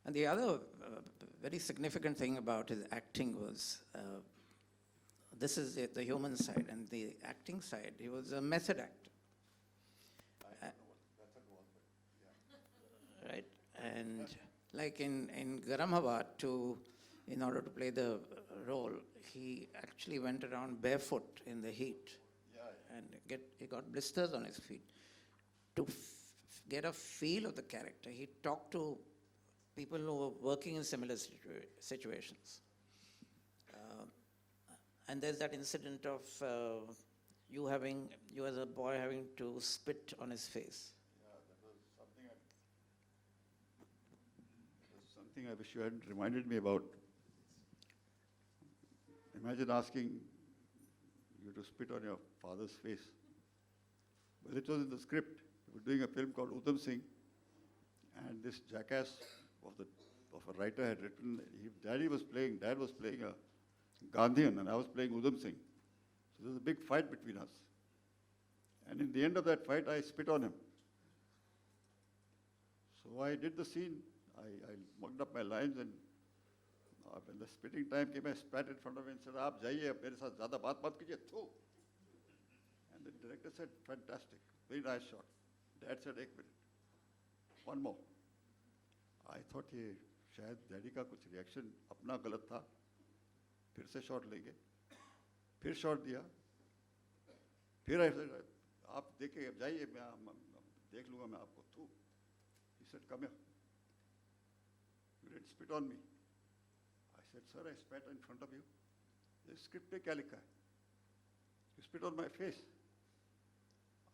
And the other very significant thing about his acting was, this is the human side, and the acting side, he was a method actor. Right? And like in Garam Hawa, in order to play the role, he actually went around barefoot in the heat. And he got blisters on his feet. To get a feel of the character, he talked to people who were working in similar situations. And there's that incident of you as a boy having to spit on his face. Yeah, that was something I wish you hadn't reminded me about. Imagine asking you to spit on your father's face. Well, it was in the script. We were doing a film called Udham Singh, and this jackass of a writer had written, Dad was playing a Gandhian, and I was playing Udham Singh. So there was a big fight between us. And in the end of that fight, I spit on him. So I did the scene. I mugged up my lines, and when the spitting time came, I spat in front of him and said, "Aap jaiye, ab mere saath zyada baat mat kijiye, thu." And the director said, "Fantastic, very nice shot." Dad said, "Ek minute, one more." I thought ये शायद daddy का कुछ reaction अपना गलत था, फिर से shot लेंगे, फिर शॉट दिया, फिर ऐसे आप देखे अब जाइए, मैं देख लूँगा मैं आपको, थू. He said, "Come here. You didn't spit on me." I said, "Sir, I spat in front of you. This script पे क्या लिखा है? You spit on my face."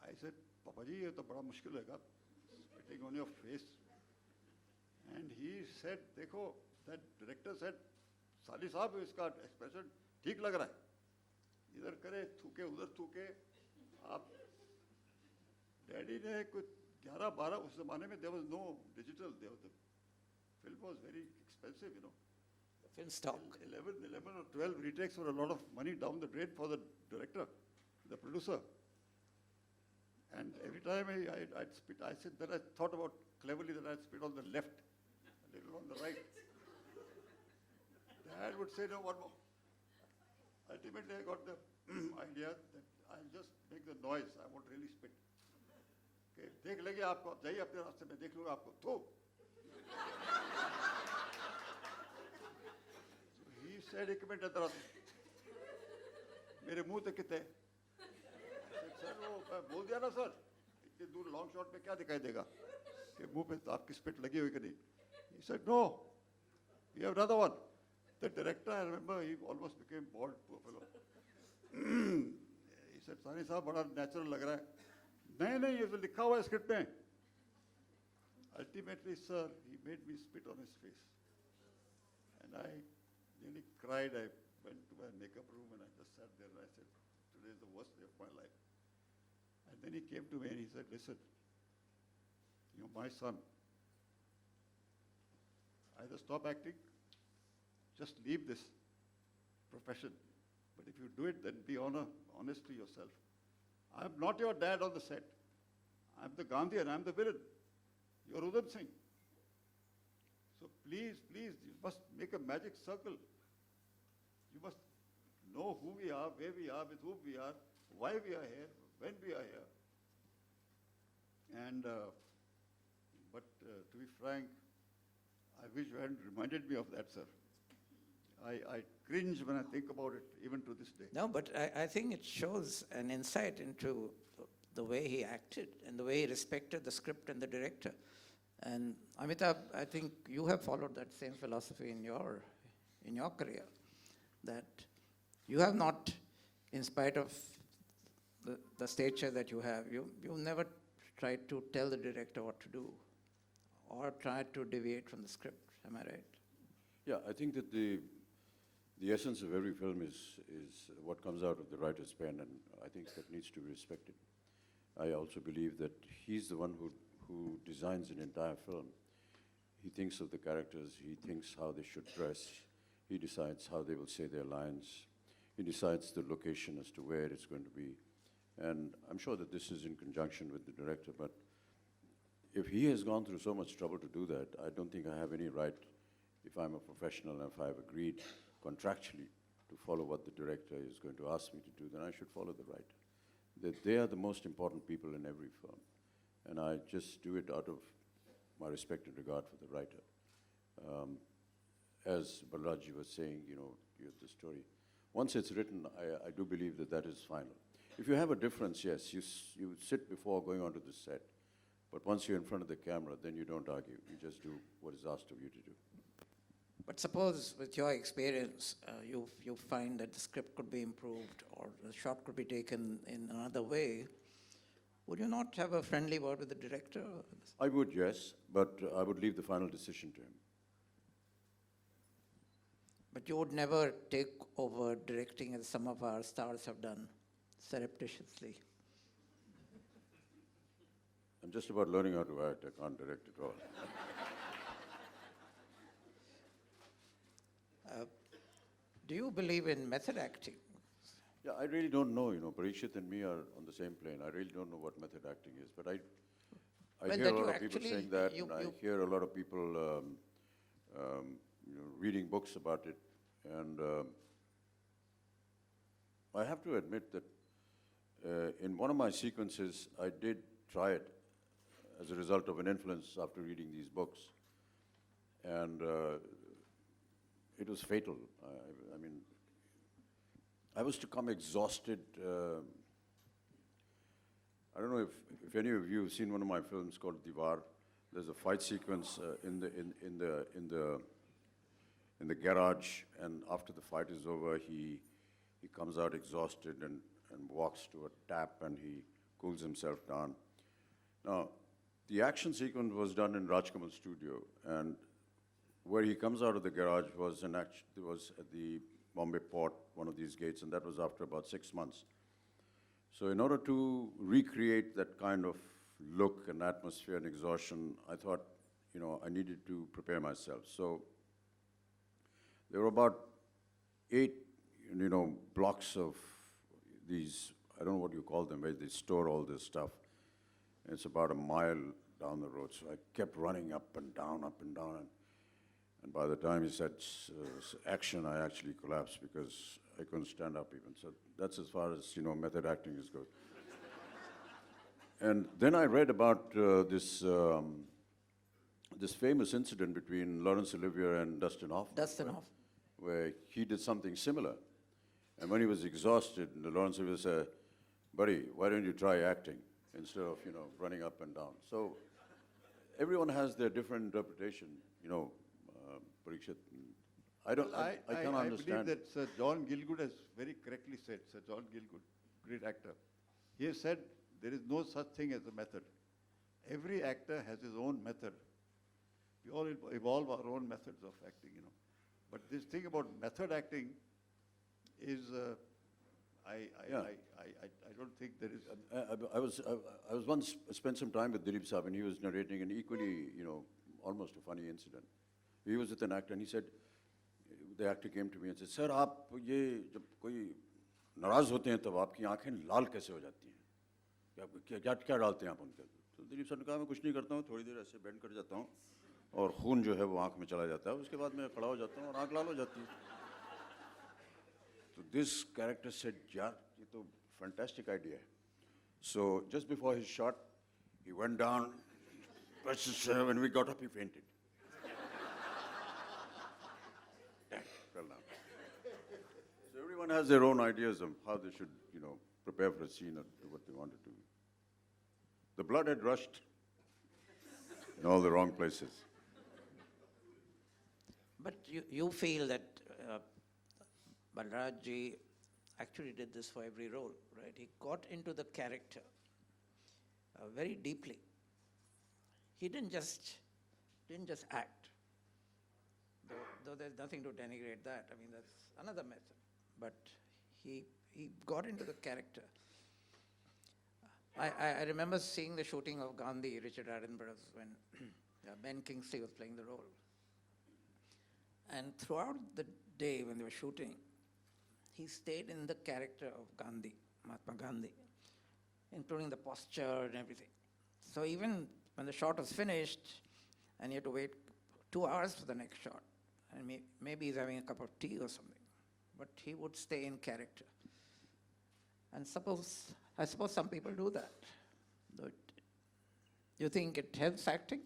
I said, "Papa ji, ये तो बड़ा मुश्किल होगा, spitting on your face." And he said, देखो, that director said, "साली साहब, इसका expression ठीक लग रहा है. इधर करे, थूके, उधर थूके." आप डैडी ने कुछ 11-12, उस जमाने में there was no digital. The film was very expensive, you know. The film stock. 11 or 12 retakes were a lot of money down the drain for the director, the producer. And every time I'd spit, I said that I thought about cleverly that I'd spit on the left, a little on the right. Dad would say, "No, one more." Ultimately, I got the idea that I'll just make the noise. I won't really spit. Okay, देख लेंगे आपको, जाइए अपने रास्ते में, देख लूँगा आपको, थू. So he said, "एक मिनट इधर आ, मेरे मुंह तक कितने?" सर वो बोल दिया ना सर, इतने दूर लॉन्ग शॉट में क्या दिखाई देगा कि मुंह पे तो आपकी स्पिट लगी हुई कि नहीं. He said, "No, we have another one." The director, I remember, he almost became bald, poor fellow. He said, "सानी साहब बड़ा नेचुरल लग रहा है." नहीं, ये तो लिखा हुआ है स्क्रिप्ट में. Ultimately, sir, he made me spit on his face. And I nearly cried. I went to my makeup room and I just sat there and I said, "Today is the worst day of my life." And then he came to me and he said, "Listen, you're my son. Either stop acting, just leave this profession. But if you do it, then be honest to yourself. I'm not your dad on the set. I'm the Gandhian, I'm the villain. You're Udham Singh. So please, you must make a magic circle. You must know who we are, where we are, with whom we are, why we are here, when we are here." And, but to be frank, I wish you hadn't reminded me of that, sir. I cringe when I think about it, even to this day. No, but I think it shows an insight into the way he acted and the way he respected the script and the director. And Amitabh, I think you have followed that same philosophy in your career, that you have not, in spite of the stature that you have, you never tried to tell the director what to do or tried to deviate from the script. Am I right? Yeah, I think that the essence of every film is what comes out of the writer's pen, and I think that needs to be respected. I also believe that he's the one who designs an entire film. He thinks of the characters, he thinks how they should dress, he decides how they will say their lines, he decides the location as to where it's going to be. And I'm sure that this is in conjunction with the director, but if he has gone through so much trouble to do that, I don't think I have any right, if I'm a professional and if I've agreed contractually to follow what the director is going to ask me to do, then I should follow the writer. They are the most important people in every film. And I just do it out of my respect and regard for the writer. As Balraj was saying, you know, the story. Once it's written, I do believe that that is final. If you have a difference, yes, you sit before going onto the set. But once you're in front of the camera, then you don't argue. You just do what is asked of you to do. But suppose, with your experience, you find that the script could be improved or the shot could be taken in another way, would you not have a friendly word with the director? I would, yes, but I would leave the final decision to him. But you would never take over directing as some of our stars have done, surreptitiously. I'm just about learning how to act. I can't direct at all. Do you believe in method acting? Yeah, I really don't know, you know, Parikshit and me are on the same plane. I really don't know what method acting is, but I Well, hear that a you lot of people actually- saying that, you- and I you- hear a lot of people, you know, reading books about it, and I have to admit that in one of my sequences, I did try it as a result of an influence after reading these books, and it was fatal. I mean, I was to come exhausted. I don't know if any of you have seen one of my films called Diwar. There's a fight sequence in the garage, and after the fight is over, he comes out exhausted and walks to a tap and he cools himself down. Now, the action sequence was done in Rajkamal's studio, and where he comes out of the garage was at the Bombay port, one of these gates, and that was after about 6 months. So in order to recreate that kind of look and atmosphere and exhaustion, I thought, you know, I needed to prepare myself. So there were about 8, you know, blocks of these, I don't know what you call them, where they store all this stuff. And it's about a mile down the road. So I kept running up and down, and by the time he said action, I actually collapsed because I couldn't stand up even. So that's as far as, you know, method acting is good. And then I read about this famous incident between Laurence Olivier and Dustin Hoffman. Dustin Hoffman. Where he did something similar. And when he was exhausted, Laurence Olivier said, buddy, why don't you try acting instead of, you know, running up and down? So everyone has their different interpretation, you know, Parikshit. I can't understand. I believe that Sir John Gielgud has very correctly said, Sir John Gielgud, great actor. He has said there is no such thing as a method. Every actor has his own method. We all evolve our own methods of acting, you know. But this thing about method acting is, I don't think there is. I was once spent some time with Dilip Saab, and he was narrating an equally, you know, almost a funny incident. He was with an actor, and he said, the actor came to me and said, sir, आप ये जब कोई नाराज होते हैं तब आपकी आंखें लाल कैसे हो जाती हैं? क्या डालते हैं आप उनके? तो दिलीप सर ने कहा मैं कुछ नहीं करता हूँ, थोड़ी देर ऐसे बेंड कर जाता हूँ और खून जो है वो आंख में चला जाता है, उसके बाद मैं खड़ा हो जाता हूँ और आंख लाल हो जाती है. So this character said, यार ये तो fantastic idea है. So just before his shot, he went down, pressed his when we got up, he fainted. Fell down. So everyone has their own ideas of how they should, you know, prepare for a scene or do what they want to do. The blood had rushed in all the wrong places. But you feel that Balraj ji actually did this for every role, right? He got into the character very deeply. He didn't just act. Though there's nothing to denigrate that. I mean, that's another method. But he got into the character. I remember seeing the shooting of Gandhi, Richard Attenborough's, when Ben Kingsley was playing the role. And throughout the day when they were shooting, he stayed in the character of Gandhi, Mahatma Gandhi, including the posture and everything. So even when the shot was finished, and you had to wait 2 hours for the next shot, and maybe he's having a cup of tea or something, but he would stay in character. And I suppose some people do that. You think it helps acting?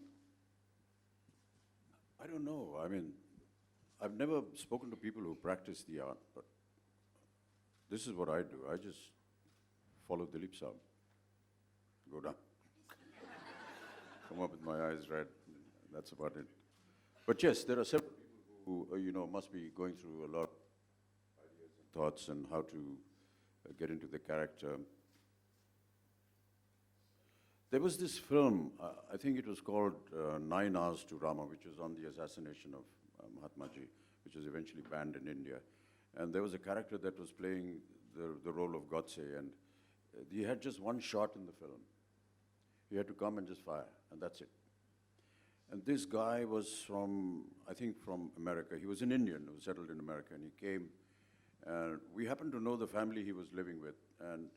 I don't know. I mean, I've never spoken to people who practice the art, but this is what I do. I just follow Dilip Saab. Go down. Come up with my eyes red. That's about it. But yes, there are several people who, must be going through a lot of ideas and thoughts and how to get into the character. There was this film, I think it was called 9 Hours to Rama, which was on the assassination of Mahatma Ji, which was eventually banned in India. And there was a character that was playing the role of Godse, and he had just one shot in the film. He had to come and just fire, and that's it. And this guy was from America. He was an Indian who settled in America, and he came, and we happened to know the family he was living with, and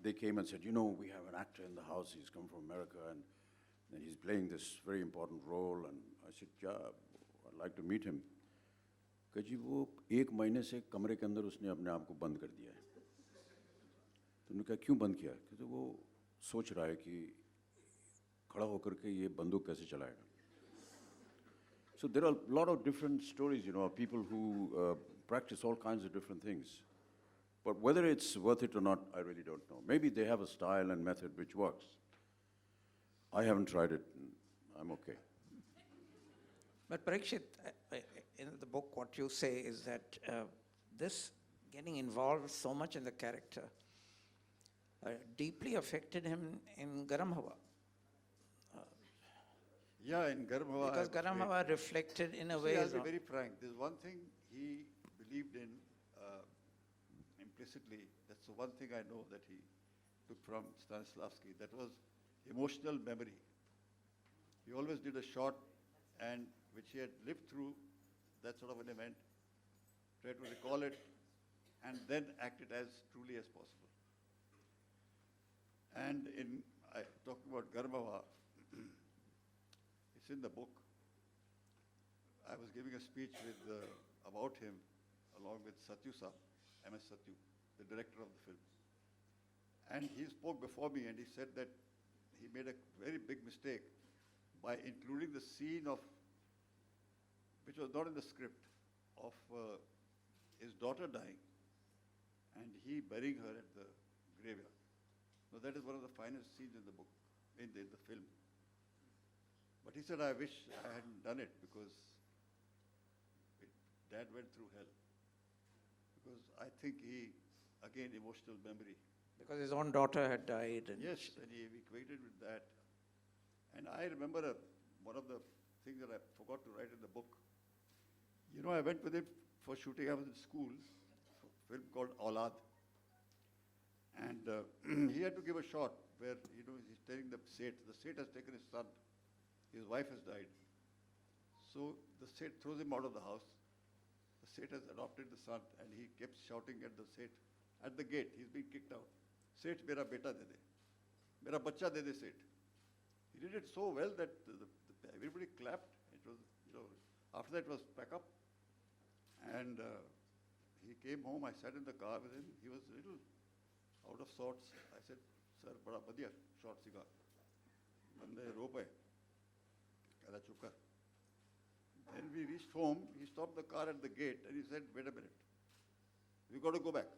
they came and said, we have an actor in the house, he's come from America, and he's playing this very important role. And I said, yeah, I'd like to meet him. Because वो 1 महीने से कमरे के अंदर उसने अपने आप को बंद कर दिया है. तो उन्होंने कहा क्यों बंद किया? क्योंकि वो सोच रहा है कि खड़ा होकर के ये बंदूक कैसे चलाएगा. So there are a lot of different stories, of people who practice all kinds of different things. But whether it's worth it or not, I really don't know. Maybe they have a style and method which works. I haven't tried it. I'm okay. But Parikshit, in the book, what you say is that this getting involved so much in the character deeply affected him in Garam Hawa. Yeah, in Garam Hawa. Because Garam Hawa reflected in a way. I'll be very frank. There's one thing he believed in implicitly. That's the one thing I know that he took from Stanislavski. That was emotional memory. He always did a shot and which he had lived through, that sort of an event, tried to recall it, and then act it as truly as possible. And talking about Garam Hawa, it's in the book. I was giving a speech about him along with Satyu Saab, MS Satyu, the director of the film. And he spoke before me and he said that he made a very big mistake by including the scene which was not in the script, of his daughter dying and he burying her at the graveyard. Now that is one of the finest scenes in the book, in the film. But he said, I wish I hadn't done it because Dad went through hell. Because I think he, again, emotional memory. Because his own daughter had died. Yes, and he equated with that. And I remember one of the things that I forgot to write in the book. I went with him for shooting. I was in school, a film called Aulad. And he had to give a shot where, he's telling the Seth has taken his son. His wife has died. So the Seth throws him out of the house. The Seth has adopted the son and he kept shouting at the Seth at the gate. He's been kicked out. Seth, mera beta de de. Mera bacha de de, Seth. He did it so well that everybody clapped. It was, after that it was pack up. And he came home. I sat in the car with him. He was a little out of sorts. I said, sir, bada badhiya shot siga. Bande ro paye. Kala chukka. Then we reached home. He stopped the car at the gate and he said, wait a minute. We got to go back.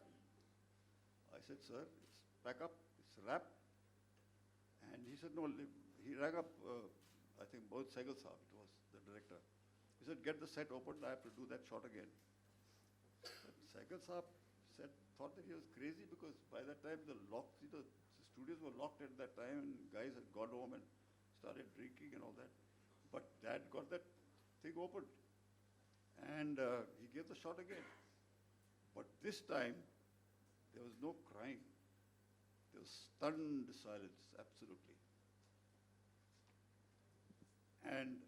I said, sir, it's pack up. It's wrap. And he said, no. He rang up, I think, both Saigal Saab, it was the director. He said, get the set opened. I have to do that shot again. But Saigal Saab thought that he was crazy because by that time the studios were locked at that time and guys had gone home and started drinking and all that. But Dad got that thing opened and he gave the shot again. But this time there was no crying. There was stunned silence, absolutely. And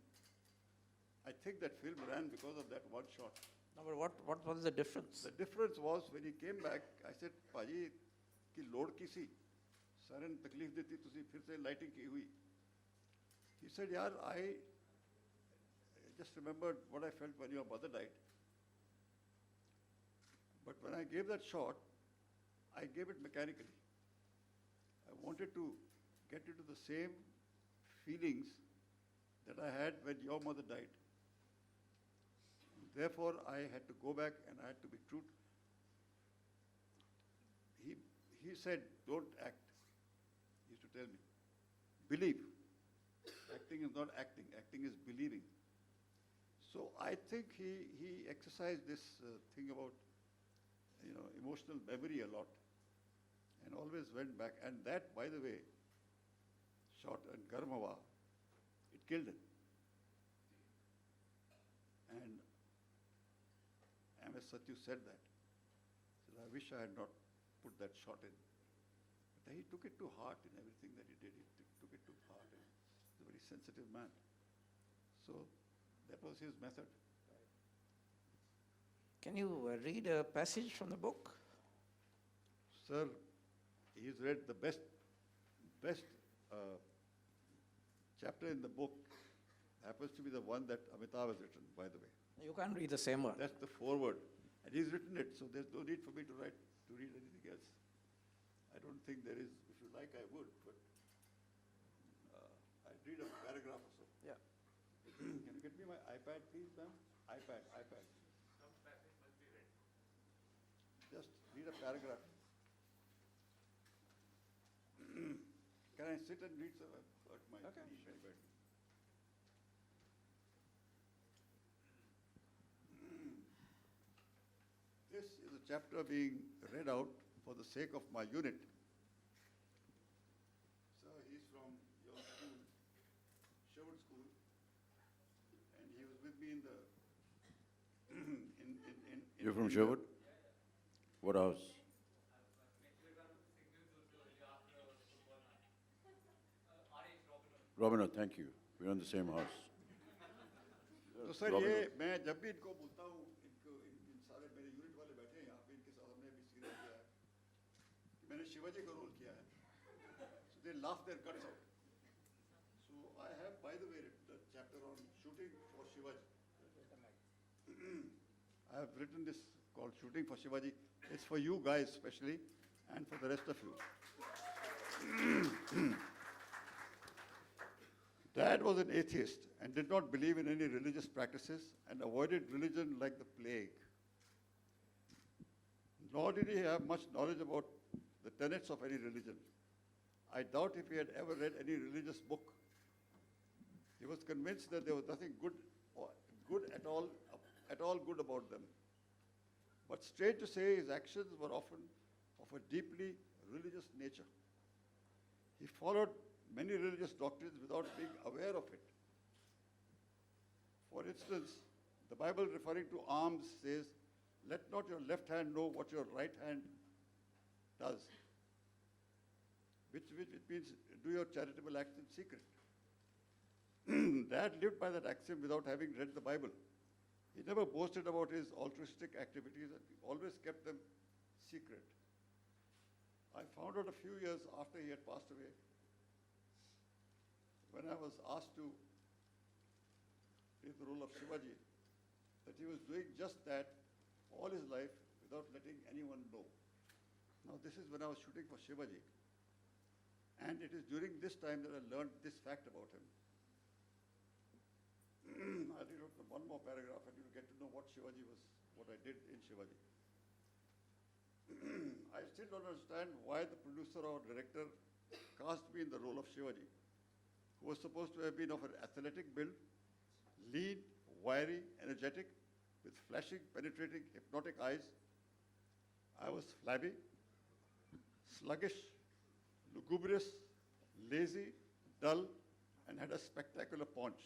I think that film ran because of that one shot. No, but what was the difference? The difference was when he came back, I said, Paji, ki load ki si? Sir ne taklif di thi, tusi phir se lighting ki hui. He said, "Yaar, I just remembered what I felt when your mother died. But when I gave that shot, I gave it mechanically. I wanted to get into the same feelings that I had when your mother died. Therefore, I had to go back and I had to be true." He said, "Don't act." He used to tell me, "Believe." Acting is not acting. Acting is believing. So I think he exercised this thing about, emotional memory a lot, and always went back. And that, by the way, shot in Garmawa, it killed him. And MS Satyu said that. He said, "I wish I had not put that shot in." But he took it to heart in everything that he did. He took it to heart. And he's a very sensitive man. So that was his method. Can you read a passage from the book? Sir, he's read the best chapter in the book. Happens to be the one that Amitabh has written, by the way. You can't read the same one. That's the foreword. And he's written it, so there's no need for me to read anything else. I don't think there is. If you like, I would, but I'd read a paragraph or so. Yeah. Can you get me my iPad, please, ma'am? iPad. Some passage must be read. Just read a paragraph. Can I sit and read, sir? I've hurt my Okay, knee very badly. This is a chapter being read out for the sake of my unit. Sir, he's from your school, Sherwood School, and he was with me in the You're from Sherwood? What house? Robinhood, thank you. We're in the same house. तो sir Robin ये Hood. मैं जब भी इनको बोलता हूँ इन सारे मेरे यूनिट वाले बैठे हैं यहाँ पे इनके साथ हमने भी सीरियल किया है कि मैंने शिवाजी का रोल किया है so they laugh their guts out. So I have, by the way, written a chapter on shooting for Shivaji. I have written this called Shooting for Shivaji. It's for you guys especially and for the rest of you. Dad was an atheist and did not believe in any religious practices and avoided religion like the plague. Nor did he have much knowledge about the tenets of any religion. I doubt if he had ever read any religious book. He was convinced that there was nothing good at all good about them. But strange to say, his actions were often of a deeply religious nature. He followed many religious doctrines without being aware of it. For instance, the Bible referring to alms says, "Let not your left hand know what your right hand does," which means do your charitable acts in secret. Dad lived by that axiom without having read the Bible. He never boasted about his altruistic activities and always kept them secret. I found out a few years after he had passed away, when I was asked to play the role of Shivaji, that he was doing just that all his life without letting anyone know. Now this is when I was shooting for Shivaji. And it is during this time that I learned this fact about him. I'll read out one more paragraph and you'll get to know what Shivaji was, what I did in Shivaji. I still don't understand why the producer or director cast me in the role of Shivaji, who was supposed to have been of an athletic build, lean, wiry, energetic, with flashing, penetrating, hypnotic eyes. I was flabby, sluggish, lugubrious, lazy, dull, and had a spectacular paunch.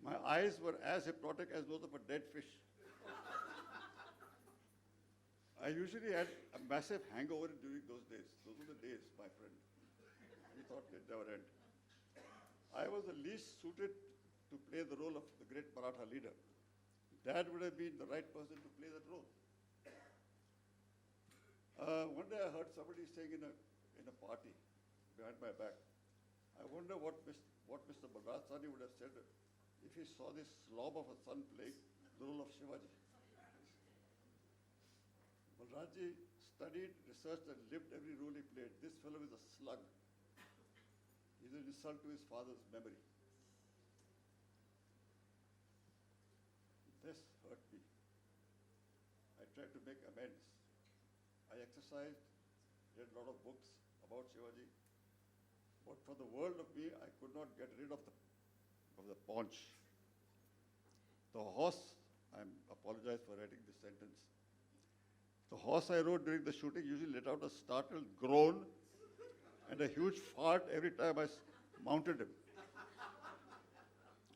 My eyes were as hypnotic as those of a dead fish. I usually had a massive hangover during those days. Those were the days, my friend. We thought they'd never end. I was the least suited to play the role of the great Maratha leader. Dad would have been the right person to play that role. One day I heard somebody saying in a party behind my back, I wonder what Mr. BALRAJ Sahni would have said if he saw this slob of a son playing the role of Shivaji. Balrajji studied, researched, and lived every role he played. This fellow is a slug. He's an insult to his father's memory. This hurt me. I tried to make amends. I exercised, read a lot of books about Shivaji, but for the world of me, I could not get rid of the paunch. The horse, I apologize for writing this sentence. The horse I rode during the shooting usually let out a startled groan and a huge fart every time I mounted him.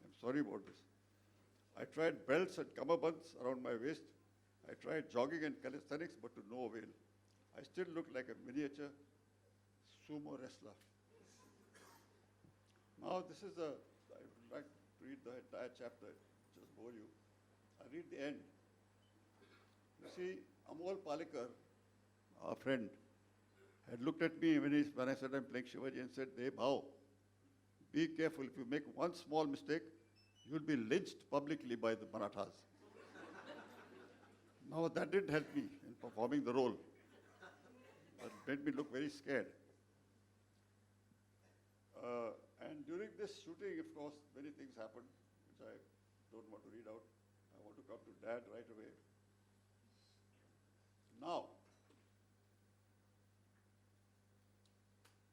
I'm sorry about this. I tried belts and cummerbunds around my waist. I tried jogging and calisthenics, but to no avail. I still look like a miniature sumo wrestler. Now I would like to read the entire chapter, just bore you. I read the end. You see, Amol Palekar, our friend, had looked at me when I said I'm playing Shivaji and said, "Hey, Bhau, be careful. If you make one small mistake, you'll be lynched publicly by the Marathas." Now that didn't help me in performing the role. It made me look very scared. And during this shooting, of course, many things happened, which I don't want to read out. I want to come to Dad right away. Now,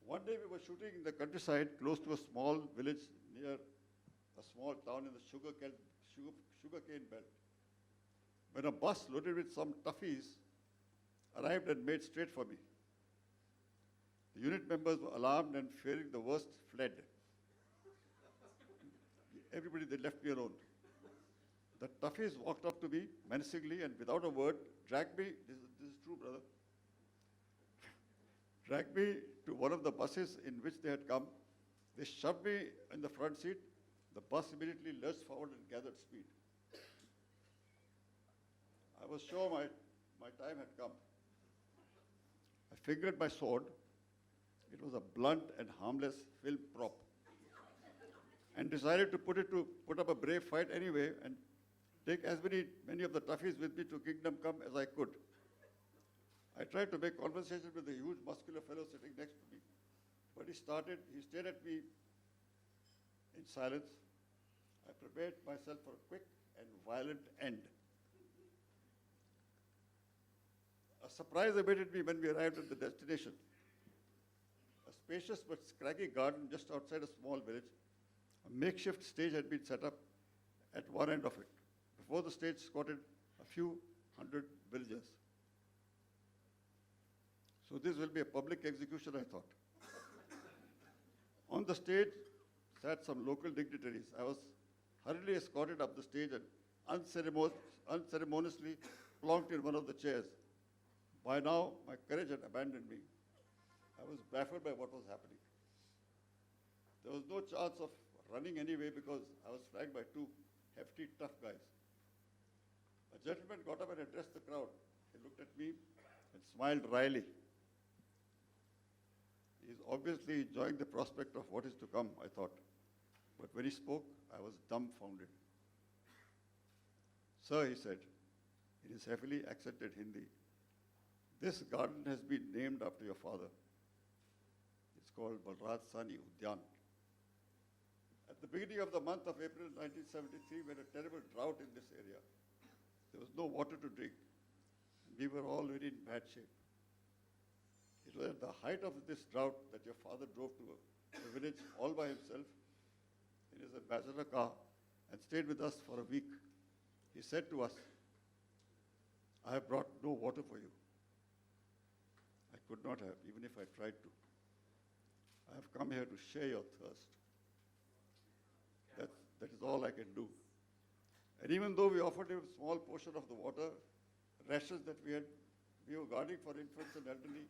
one day we were shooting in the countryside close to a small village near a small town in the sugarcane belt, when a bus loaded with some toughies arrived and made straight for me. The unit members were alarmed and fearing the worst fled. Everybody, they left me alone. The toughies walked up to me menacingly and without a word dragged me, this is true, brother, dragged me to one of the buses in which they had come. They shoved me in the front seat. The bus immediately lurched forward and gathered speed. I was sure my time had come. I fingered my sword. It was a blunt and harmless film prop, and decided to put up a brave fight anyway and take as many of the toughies with me to Kingdom Come as I could. I tried to make conversation with the huge muscular fellow sitting next to me, but he stared at me in silence. I prepared myself for a quick and violent end. A surprise awaited me when we arrived at the destination. A spacious but scraggy garden just outside a small village. A makeshift stage had been set up at one end of it. Before the stage squatted a few hundred villagers. So this will be a public execution, I thought. On the stage sat some local dignitaries. I was hurriedly escorted up the stage and unceremoniously plonked in one of the chairs. By now, my courage had abandoned me. I was baffled by what was happening. There was no chance of running anyway because I was flanked by two hefty, tough guys. A gentleman got up and addressed the crowd. He looked at me and smiled wryly. He is obviously enjoying the prospect of what is to come, I thought. But when he spoke, I was dumbfounded. "Sir," he said, in his heavily accented Hindi, "this garden has been named after your father. It's called BALRAJ SAHNI Udyan. At the beginning of the month of April 1973, we had a terrible drought in this area. There was no water to drink. We were all very in bad shape. It was at the height of this drought that your father drove to a village all by himself in his ambassador car and stayed with us for a week. He said to us, 'I have brought no water for you.' I could not have, even if I tried to. I have come here to share your thirst. That is all I can do." And even though we offered him a small portion of the water, rations that we were guarding for infants and elderly,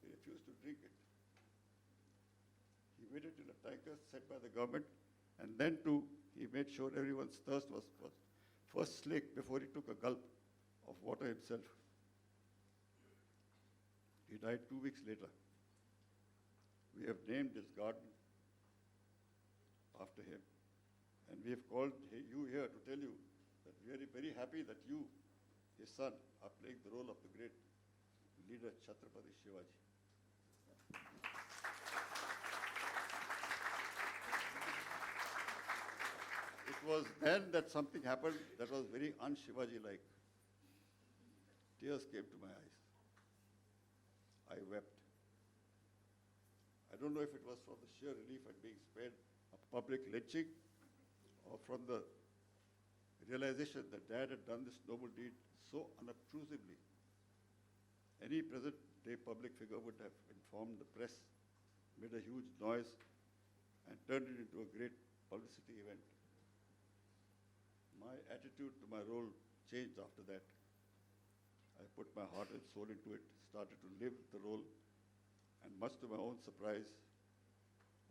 he refused to drink it. He waited in a tanker set by the government, and then too, he made sure everyone's thirst was first slaked before he took a gulp of water himself. He died 2 weeks later. We have named this garden after him. And we have called you here to tell you that we are very happy that you, his son, are playing the role of the great leader Chhatrapati Shivaji. It was then that something happened that was very un-Shivaji-like. Tears came to my eyes. I wept. I don't know if it was from the sheer relief at being spared a public lynching or from the realization that Dad had done this noble deed so unobtrusively. Any present-day public figure would have informed the press, made a huge noise, and turned it into a great publicity event. My attitude to my role changed after that. I put my heart and soul into it, started to live the role, and much to my own surprise,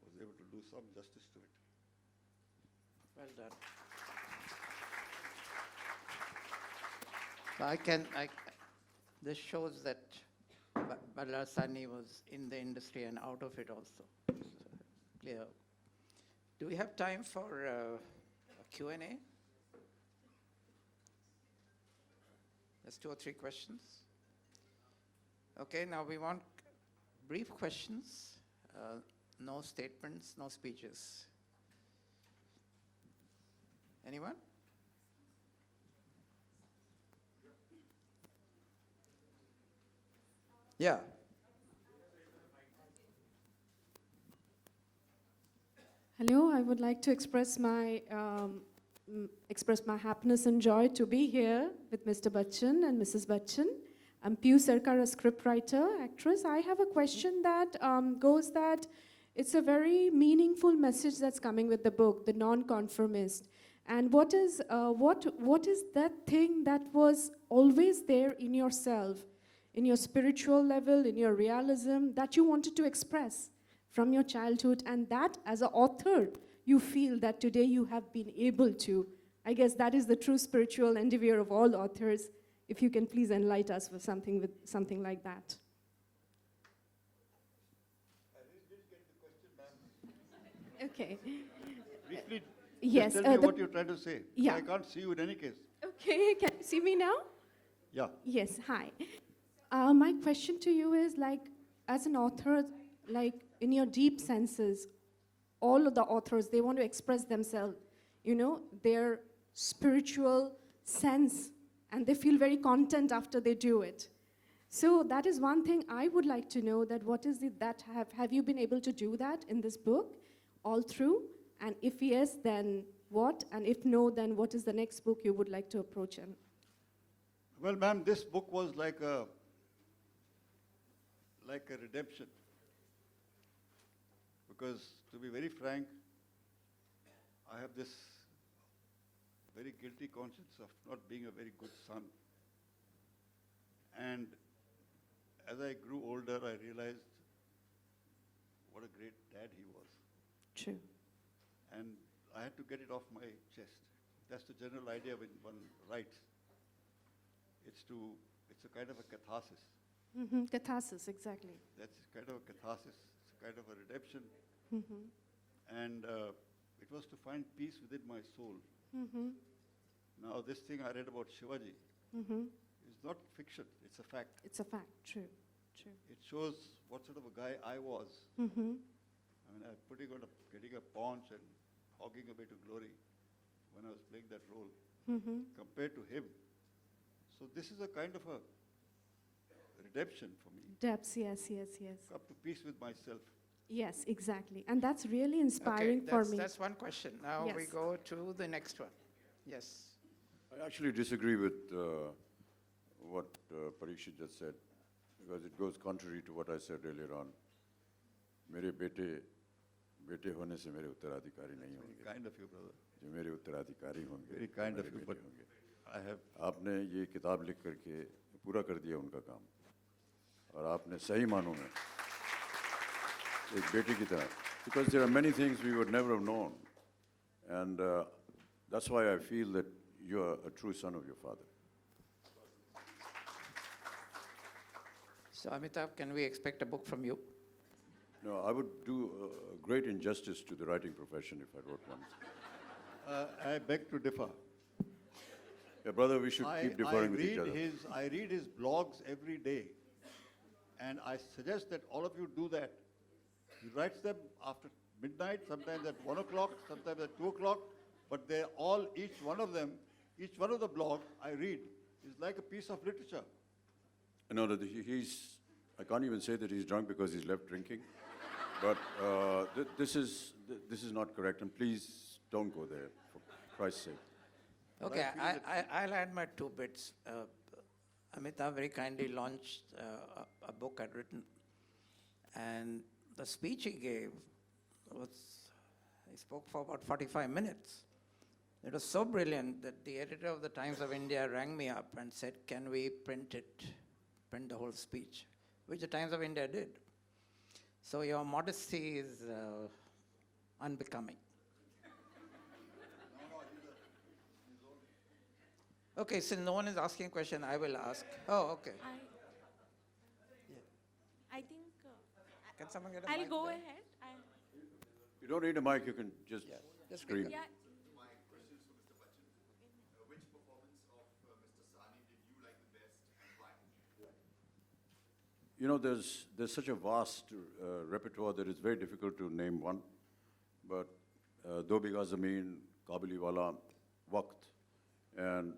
was able to do some justice to it. Well done. So this shows that BALRAJ SAHNI was in the industry and out of it also. Clear. Do we have time for a Q&A? Just 2 or 3 questions. Okay, now we want brief questions, no statements, no speeches. Anyone? Yeah. Hello, I would like to express my happiness and joy to be here with Mr. Bachchan and Mrs. Bachchan. I'm Piyu Sarkar, a scriptwriter, actress. I have a question that goes that it's a very meaningful message that's coming with the book, The Non-Conformist. And what is that thing that was always there in yourself, in your spiritual level, in your realism, that you wanted to express from your childhood, and that as an author, you feel that today you have been able to? I guess that is the true spiritual endeavor of all authors. If you can please enlighten us with something like that. I really didn't get the question, ma'am. Okay. Briefly, Yes. just tell me what you're trying to say. Yeah. I can't see you in any case. Okay, can you see me now? Yeah. Yes, hi. My question to you is, like, as an author, like, in your deep senses, all of the authors, they want to express themselves, their spiritual sense, and they feel very content after they do it. So that is one thing I would like to know, that what is it that have you been able to do that in this book all through? And if yes, then what? And if no, then what is the next book you would like to approach in? Well, ma'am, this book was like a redemption. Because, to be very frank, I have this very guilty conscience of not being a very good son. And as I grew older, I realized what a great dad he was. True. And I had to get it off my chest. That's the general idea when one writes. It's a kind of a catharsis. Mm-hmm. Catharsis, exactly. That's kind of a catharsis. It's a kind of a redemption. Mm-hmm. And it was to find peace within my soul. Mm-hmm. Now, this thing I read about Shivaji Mm-hmm. is not fiction, it's a fact. It's a fact, true. It shows what sort of a guy I was. Mm-hmm. I mean, getting a paunch and hogging away to glory when I was playing that role, Mm-hmm. compared to him. So this is a kind of a redemption for me. Depths, yes. Come to peace with myself. Yes, exactly. And that's really inspiring for me. That's one question. Now we Yes. go to the next one. Yes. I actually disagree with what Parikshit just said, because it goes contrary to what I said earlier on. मेरे बेटे होने से मेरे उत्तराधिकारी नहीं Very होंगे, kind of you, brother. जो मेरे उत्तराधिकारी होंगे Very kind मेरे of you, बेटे but होंगे। I have आपने ये किताब लिख करके पूरा कर दिया उनका काम, और आपने सही मानों में एक बेटे की तरह, because there are many things we would never have known, and that's why I feel that you are a true son of your father. So Amitabh, can we expect a book from you? No, I would do great injustice to the writing profession if I wrote one. I beg to differ. Yeah, brother, we should keep differing with each other. I read his blogs every day, and I suggest that all of you do that. He writes them after midnight, sometimes at 1 o'clock, sometimes at 2 o'clock, but they're all, each one of the blogs I read is like a piece of literature. No, that I can't even say that he's drunk because he's left drinking. But this is not correct, and please don't go there, for Christ's sake. Okay, I'll add my 2 bits. Amitabh very kindly launched a book I'd written, and the speech he gave he spoke for about 45 minutes. It was so brilliant that the editor of the Times of India rang me up and said, can we print the whole speech, which the Times of India did. So your modesty is unbecoming. Okay, since no one is asking a question, I will ask. Oh, okay. I think Can someone get a I'll mic go there? ahead. You don't need a mic, you can just Just scream. Yeah, My question is for Mr. Bachchan. Which performance of Mr. Sahni did you like the best and why? You know, there's such a vast repertoire that it's very difficult to name one. But Do Biga Zameen, Kabili Wala, Waqt, and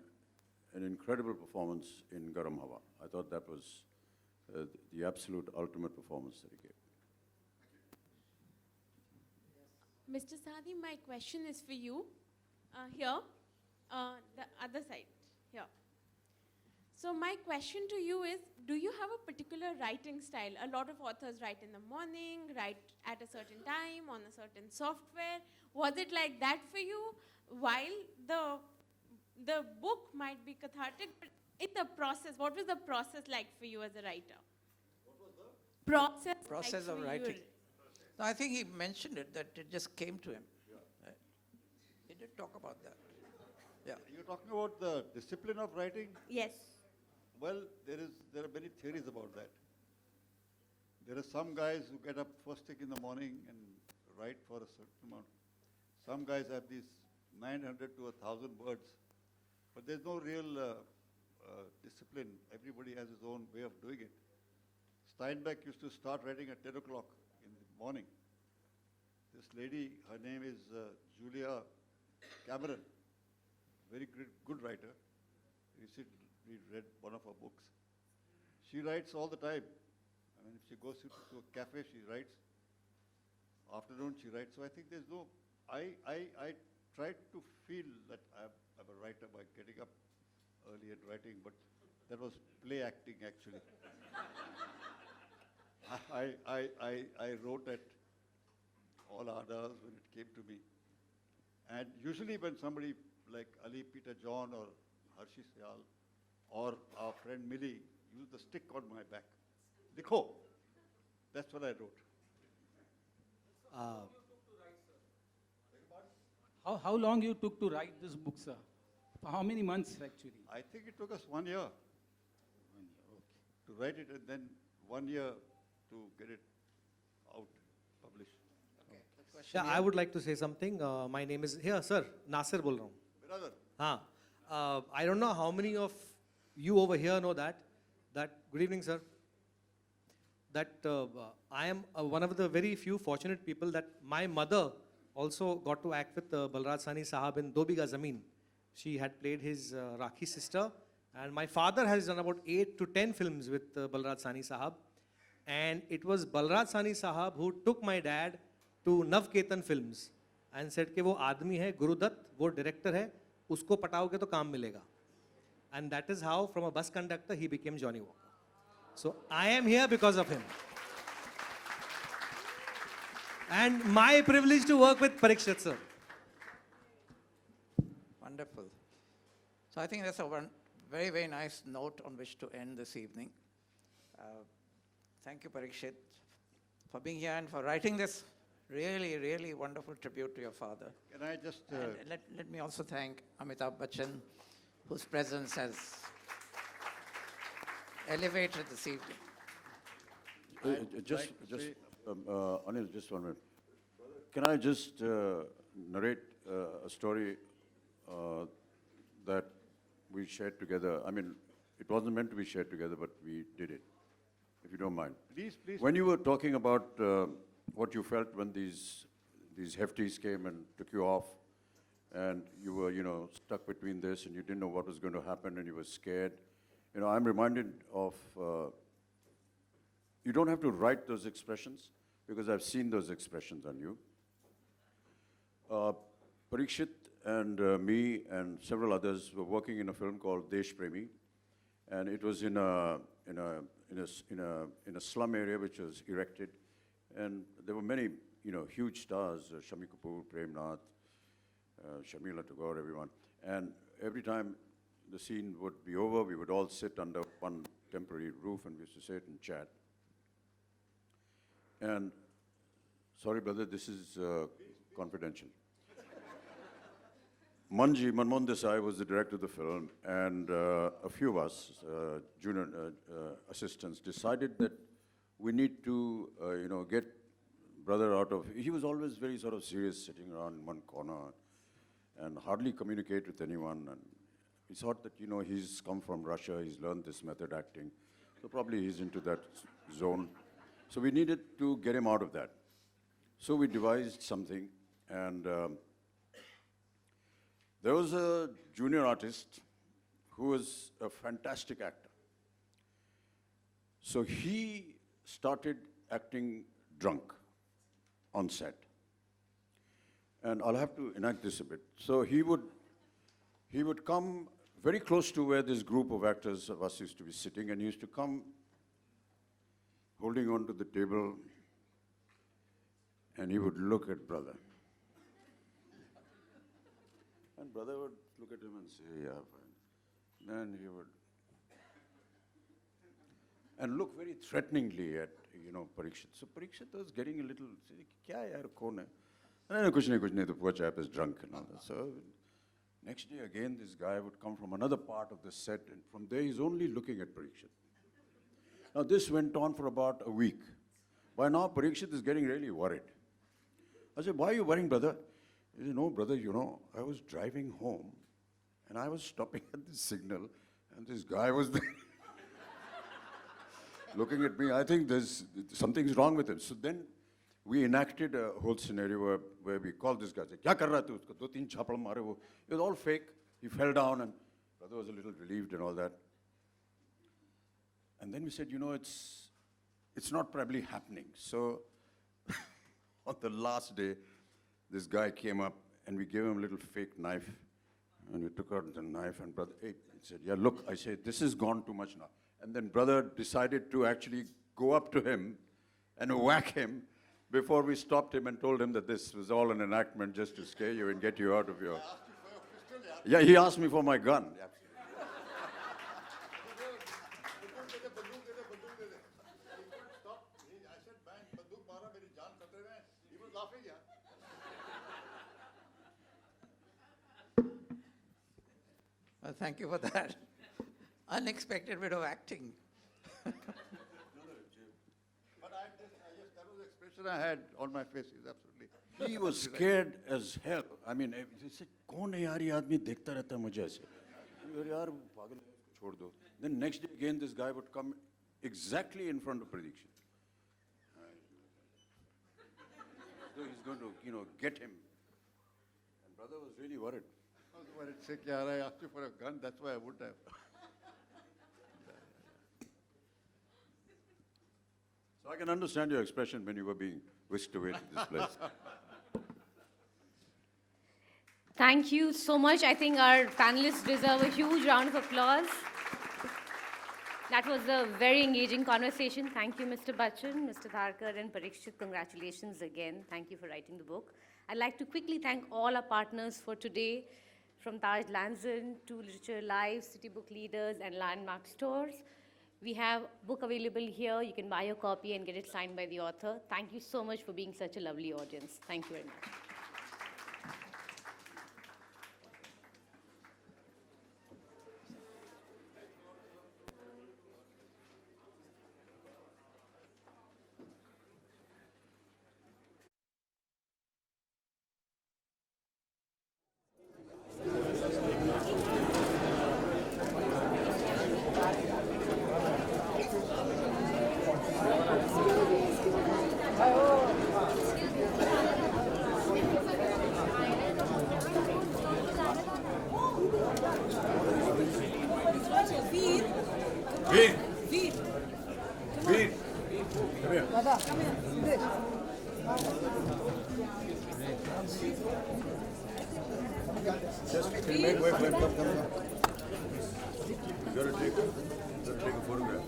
an incredible performance in Garam Hawa. I thought that was the absolute ultimate performance that he gave. Mr. Sadi, my question is for you. Here, the other side, here. So my question to you is, do you have a particular writing style? A lot of authors write in the morning, write at a certain time, on a certain software. Was it like that for you? While the book might be cathartic, but in the process, what was the process like for you as a writer? What was the Process like of for writing. you? No, I think he mentioned it, that it just came to him. Right. He did talk about that. Yeah. You're talking about the discipline of writing? Yes. Well, there are many theories about that. There are some guys who get up first thing in the morning and write for a certain amount. Some guys have these 900 to 1,000 words, but there's no real discipline. Everybody has his own way of doing it. Steinbeck used to start writing at 10 o'clock in the morning. This lady, her name is Julia Cameron, very good writer. We read one of her books. She writes all the time. I mean, if she goes to a cafe, she writes. Afternoon, she writes. So I think there's no. I tried to feel that I'm a writer by getting up early and writing, but that was play acting actually. I wrote at all hours when it came to me. And usually when somebody like Ali Peter John or Harshi Syal or our friend Millie used the stick on my back. Likho. That's what I wrote. How long you took to write this book, sir? For how many months, actually? I think it took us 1 year to write it and then 1 year to get it out, published. Yeah, I would like to say something. My name is, here, sir, Nasir bol raha hu. Brother, I don't know how many of you over here know that, good evening, sir, that I am one of the very few fortunate people that my mother also got to act with BALRAJ SAHNI Sahab in Do Biga Zameen. She had played his Rakhi sister, and my father has done about 8 to 10 films with BALRAJ SAHNI Sahab. And it was BALRAJ SAHNI Sahab who took my dad to Navketan Films and said कि वो आदमी है गुरुदत्त, वो director है, उसको पटाओगे तो काम मिलेगा. And that is how, from a bus conductor, he became Johnny Walker. So I am here because of him. And my privilege to work with Parikshit sir. Wonderful. So I think that's a very, very nice note on which to end this evening. Thank you, Parikshit, for being here and for writing this really, really wonderful tribute to your father. can I just... And let me also thank Amitabh Bachchan, whose presence has elevated this evening. I'd Just like to say Anil, just 1 minute. Can I just narrate a story that we shared together? I mean, it wasn't meant to be shared together, but we did it, if you don't mind. Please, please. When you were talking about what you felt when these hefties came and took you off, and you were, stuck between this, and you didn't know what was going to happen, and you were scared. I'm reminded of, you don't have to write those expressions, because I've seen those expressions on you. Parikshit and me and several others were working in a film called Desh Premi, and it was in a slum area which was erected, and there were many, huge stars, Shami Kapoor, Prem Nath, Sharmila Tagore, everyone. And every time the scene would be over, we would all sit under one temporary roof, and we used to sit and chat. And, sorry brother, this is confidential. Manmohan Desai was the director of the film, and a few of us, junior assistants, decided that we need to, get brother out of. He was always very sort of serious, sitting around in one corner, and hardly communicate with anyone. And we thought that, he's come from Russia, he's learned this method acting, so probably he's into that zone. So we needed to get him out of that. So we devised something, and there was a junior artist who was a fantastic actor. So he started acting drunk on set. And I'll have to enact this a bit. So he would come very close to where this group of actors of us used to be sitting, and he used to come holding on to the table, and he would look at brother. And brother would look at him and say, yeah, fine. Then he would, and look very threateningly at, Parikshit. So Parikshit was getting a little, kya yaar, kaun hai? No, kuch nahi, the poor chap is drunk and all that. So next day again, this guy would come from another part of the set, and from there he's only looking at Parikshit. Now this went on for about a week. By now Parikshit is getting really worried. I said, why are you worrying, brother? He said, no, brother, I was driving home, and I was stopping at the signal, and this guy was there looking at me. I think something's wrong with him. So then we enacted a whole scenario where we called this guy, said, kya kar raha tu? Usko do teen chapal mare wo. It was all fake. He fell down, and brother was a little relieved and all that. And then we said, it's not probably happening. So on the last day, this guy came up, and we gave him a little fake knife, and we took out the knife, and brother, he said, yeah, look, I said, this has gone too much now. And then brother decided to actually go up to him and whack him before we stopped him and told him that this was all an enactment just to scare you and get you out of your. I asked you for your pistol, Yeah, he asked me for my gun. Well, thank you for that. Unexpected bit of acting. But yes, that was the expression I had on my face, is absolutely. He was scared as hell. I mean, he said, "Kaun hai yaar, ye aadmi dekhta rehta hai mujhe aise." Yaar, pagal hai, usko chhod do. Then next day again, this guy would come exactly in front of Parikshit. So he's going to, get him. And brother was really worried. I was worried, sick, yaar, I asked you for a gun, that's why I would have. So I can understand your expression when you were being whisked away to this place. Thank you so much. I think our panelists deserve a huge round of applause. That was a very engaging conversation. Thank you, Mr. Bachchan, Mr. Tharkar, and Parikshit. Congratulations again. Thank you for writing the book. I'd like to quickly thank all our partners for today, from Taj Lanzan to Literature Live, City Book Leaders, and Landmark Stores. We have a book available here. You can buy a copy and get it signed by the author. Thank you so much for being such a lovely audience. Thank you very much. Wait, come. You gotta take a photograph.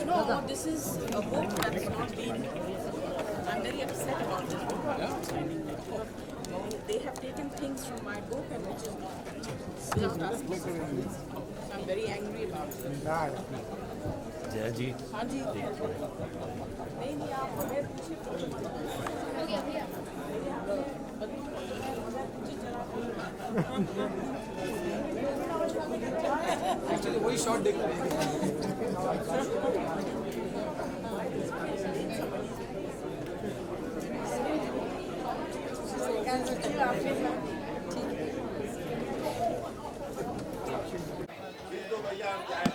No, this is a book that's not been. I'm very upset about it. They have taken things from my book and which is still not asking. So I'm very angry about it. जय जी हाँ जी नहीं आप हमें Actually, वही shot देख रहे हैं. ठीक है